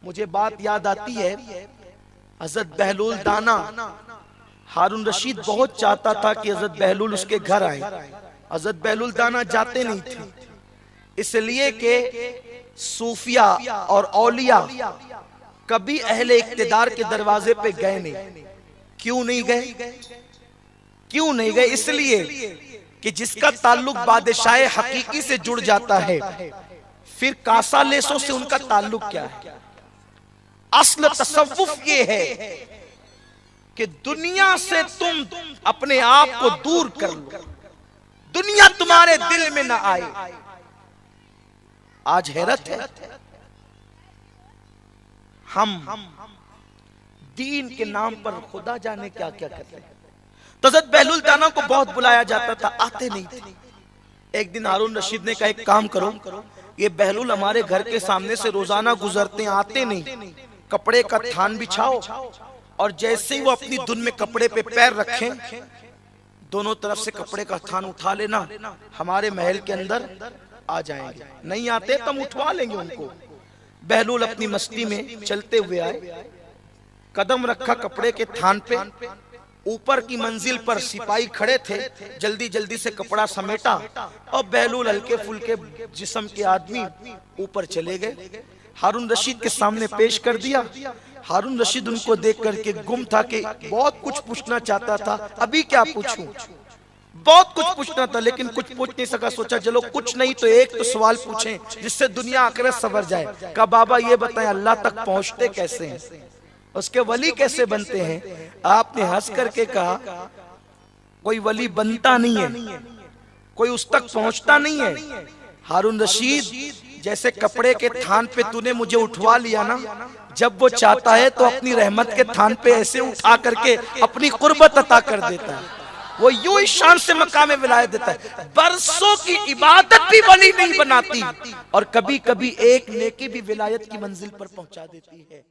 मुझे बात याद आती है, हजरत बहलूल दाना, हारून रशीद बहुत चाहता था कि हजरत बहलूल उसके घर आए। हजरत बहलूल दाना जाते नहीं थे, इसलिए कि सूफिया और औलिया कभी अहले इक्तिदार के दरवाजे पे गए नहीं। क्यों नहीं गए? क्यों नहीं गए? इसलिए कि जिसका ताल्लुक बादशाह हकीकी से जुड़ जाता है, फिर कासा लेसों से उनका ताल्लुक क्या है? असल तसव्वुफ ये है कि दुनिया से तुम अपने आप को दूर कर लो, दुनिया तुम्हारे दिल में ना आए। आज हैरत है, हम दीन के नाम पर खुदा जाने क्या क्या करते हैं। तो हज़रत बहलूल दाना को बहुत बुलाया जाता था, आते नहीं थे। एक दिन हारून रशीद ने कहा, एक काम करो, ये बहलूल हमारे घर के सामने से रोजाना गुजरते हैं, आते नहीं, कपड़े का थान बिछाओ और जैसे ही वो अपनी धुन में कपड़े पे पैर रखें, दोनों तरफ से कपड़े का थान उठा लेना, हमारे महल के अंदर आ जाएंगे। नहीं आते तो हम उठवा लेंगे उनको। बहलूल अपनी मस्ती में चलते हुए आए, कदम रखा कपड़े के थान पे, ऊपर की मंजिल पर सिपाही खड़े थे, जल्दी जल्दी से कपड़ा समेटा और बहलूल हल्के फुल्के जिस्म के आदमी ऊपर चले गए। हारून रशीद के सामने पेश कर दिया। हारून रशीद उनको देख करके गुम था कि बहुत कुछ पूछना चाहता था, अभी क्या पूछूं, बहुत कुछ पूछना था लेकिन कुछ पूछ नहीं सका। सोचा चलो कुछ नहीं तो एक तो सवाल पूछें जिससे दुनिया आखिरत सवर जाए। कहा बाबा ये बताएं, अल्लाह तक पहुंचते कैसे हैं, उसके वली कैसे बनते हैं? आपने हंस करके कहा, कोई वली बनता नहीं है, कोई उस तक पहुंचता नहीं है। हारून रशीद, जैसे कपड़े के थान पे तूने मुझे उठवा लिया ना, जब वो चाहता है तो अपनी रहमत के थान पे ऐसे उठा करके अपनी कुर्बत अता कर देता है। वो यूं ही शान से मकाम विलायत देता है। बरसों की इबादत भी वली नहीं बनाती और कभी कभी एक नेकी भी विलायत की मंजिल पर पहुंचा देती है।